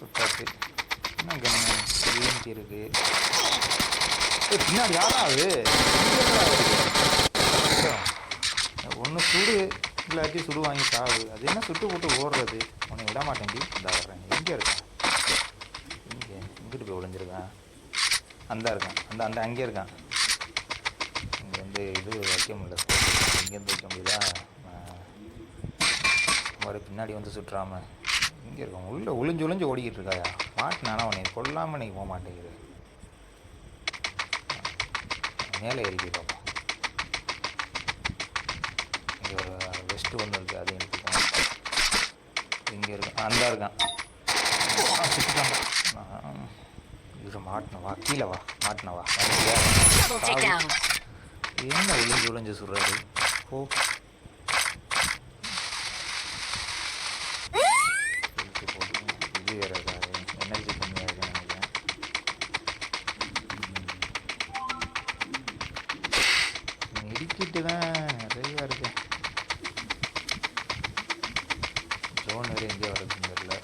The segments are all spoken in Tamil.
சுட்டாச்சு. என்ன கண்ணு டிஎம்டி இருக்குது. பின்னாடி யாரா அது? ஒன்று சுடு இல்லாட்டி சுடு வாங்கி சாவு. அது என்ன சுட்டு போட்டு ஓடுறது? உன்னை விட மாட்டேங்கி. இந்த வர்றேன். எங்கே இருக்கான்? இங்கே இங்கிட்டு போய் ஒளிஞ்சிருக்கான். அந்த இருக்கான். அந்த அந்த அங்கே இருக்கான். இங்கே வந்து இது வைக்க முடியல. இங்கேருந்து வைக்க முடியுதா? மாதிரி பின்னாடி வந்து சுட்டுறாம இங்கே இருக்கான். உள்ளே ஒளிஞ்சு ஒளிஞ்சு ஓடிக்கிட்டு இருக்காயா? மாட்டினானா உன்னை கொல்லாமல் நீங்கள் போக மாட்டேங்குது. மேலே ஏறிக்கி பார்ப்போம். இங்கே ஒரு வெஸ்ட்டு ஒன்று இருக்குது. அதையும் எடுத்துக்கோங்க. இங்கே இருக்கான். அந்த இருக்கான். சுற்றிட்டான். இது மாட்டினவா? கீழே வா. மாட்டினவா? என்ன ஒளிஞ்சு ஒளிஞ்சு சுடுறாரு? ஓ இது வேறு எனர்ஜி கம்மியாக இருக்குன்னு நினைக்கிறேன். இடிக்கிட்டு தான் நிறையா இருக்கு. ஜோன் வேறு எங்கேயோ வருதுன்னு தெரியல.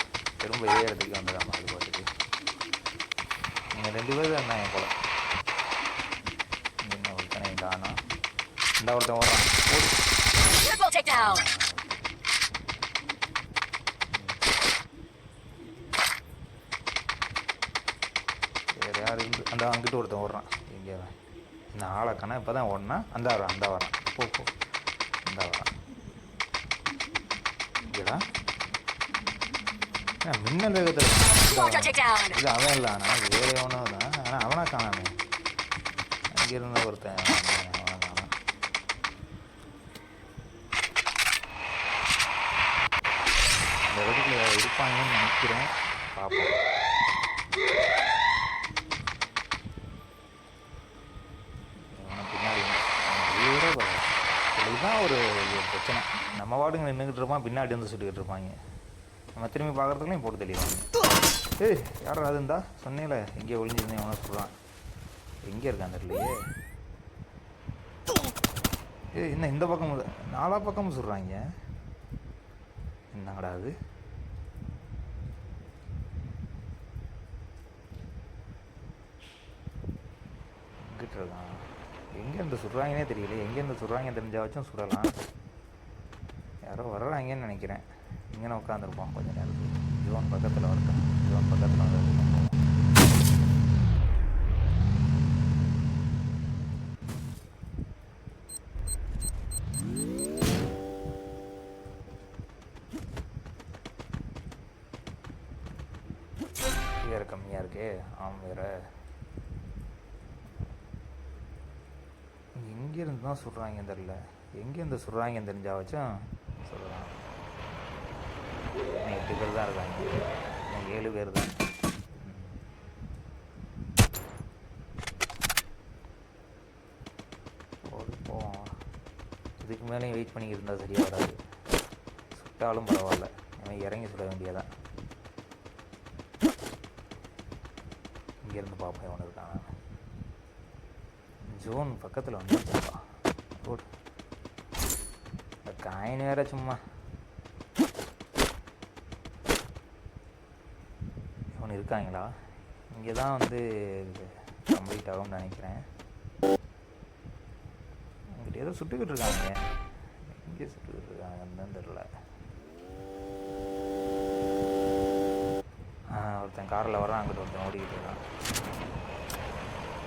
திரும்ப இதே இடத்துக்கு வந்துடாமல் அது பாட்டுக்கு. நீங்கள் 2 பேர் தான் இருந்தாங்க போல. என்ன ஒருத்தனை தானா? இந்த ஒருத்தன் ஓடுறான். வேறு யார் இருந்து அந்த அங்கிட்டு ஒருத்தன் ஓடுறான். எங்கே இந்த ஆளக்கானா இப்போ தான் ஓடனா? அந்த வரான். அந்த வரான். போ போ. இந்த வரான். இங்கேடா மின்னல் வேகத்தில் இது அவன் இல்லை. ஆனால் வேறு எவனோ தான். ஆனால் அவனா காணாமே. அங்கிருந்த ஒருத்தன் அவனை காணாம். இந்த இடத்துல இருப்பாங்கன்னு நினைக்கிறேன். பார்ப்போம். பின்னாடி இதுதான் ஒரு பிரச்சனை. நம்ம வாடுங்க நின்றுக்கிட்டு இருப்பான். பின்னாடி வந்து சுட்டுக்கிட்டு இருப்பாங்க. நம்ம திரும்பி பார்க்குறதுக்குலையும் போட்டு தெளிவாங்க. ஏய் யாரும் அது இருந்தா சொன்னேல எங்கேயோ ஒழிஞ்சிருந்தேன். அவனை சொல்கிறான். எங்கே இருக்கான் தெரியலையே. ஏய் என்ன இந்த பக்கம் 4 பக்கமும் சொல்கிறாங்க. என்னங்கடா அது? எங்கிட்ட இருக்கான்? எங்கேருந்து சுடுறாங்கன்னே தெரியல. எங்கேருந்து சுடுறாங்க தெரிஞ்சா வச்சும் சுடலாம். யாரோ வர்றாங்கன்னு நினைக்கிறேன். இங்கே உட்காந்துருப்போம் கொஞ்சம் நேரத்துக்கு. ஜோன் பக்கத்தில் வரட்டும். ஜோன் பக்கத்தில் வந்து வேறு கம்மியாக இருக்கே. ஆமாம் வேறு எங்கேருந்து தான் சுடுறாங்கன்னு தெரில. எங்கேருந்து சுடுறாங்கன்னு தெரிஞ்சா வச்சும் சொல்லலாம். 8 பேர் தான் இருக்காங்க. 7 பேர் தான். போவோம். இதுக்கு மேலேயும் வெயிட் பண்ணிக்கிட்டு இருந்தால் சரியாக வராது. சுட்டாலும் பரவாயில்ல. அவன் இறங்கி சுட வேண்டியதான். இங்கேருந்து பார்ப்போம் எவனு இருக்கான். ஜோன் பக்கத்தில் வந்துருப்பா. இந்த காயின் வேற சும்மா இவனு இருக்காங்களா? இங்கே தான் வந்து கம்ப்ளீட் ஆகும்னு நினைக்கிறேன். இங்கிட்ட ஏதோ சுட்டுக்கிட்டு இருக்காங்க. எங்கே சுட்டுக்கிட்டு இருக்காங்கன்னு தெரில. ஒருத்தன் காரில் வரான். அங்கிட்ட ஒருத்தன் ஓடிக்கிட்டு இருக்கான்.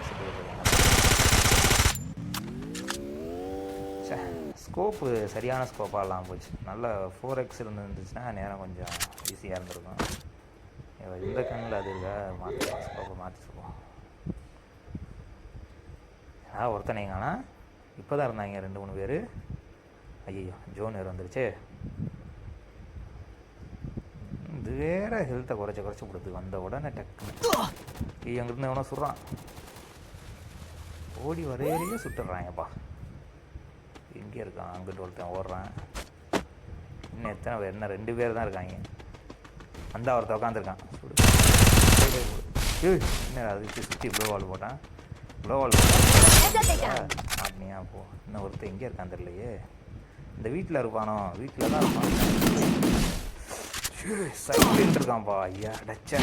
சுட்டுக்கிட்டு இருக்காங்க. ஸ்கோப்பு சரியான ஸ்கோப்பாக இல்லாமல் போச்சு. நல்ல 4x இருந்துச்சுன்னா நேரம் கொஞ்சம் ஈஸியாக இருந்திருக்கும். இந்த கண்ணில் அது இருக்கா? மாற்றி ஸ்கோப்பை மாற்றி சொல்லுவோம். ஒருத்தனை காணா. இப்போ தான் இருந்தாங்க 2-3 பேர். ஐயோ ஜோன் வேறு வந்துருச்சு. இது வேற ஹெல்த்தை குறைச்சி கொடுத்து வந்த உடனே டக்குன்னு அங்கிருந்து எவனோ சுடுறான். ஓடி வரையிலேயே சுட்டுறாங்கப்பா. எங்கே இருக்கான்? அங்கிட்டு ஒருத்தன் ஓடுறான். இன்னும் எத்தனை பேர்? என்ன 2 பேர் தான் இருக்காங்க. அந்த ஒருத்தன் உட்காந்துருக்கான். என்ன அதுக்கு சுற்றி ப்ளோவால் போட்டான். ப்ளோவால் போட்டான். மாட்டினியா? போ. இன்னும் ஒருத்தன் எங்கே இருக்கான் தெரியலையே. இந்த வீட்டில் இருப்பானோ? வீட்டில் தான் இருப்பான். சைக்கிள் இருக்கான்ப்பா ஐயா டச்சா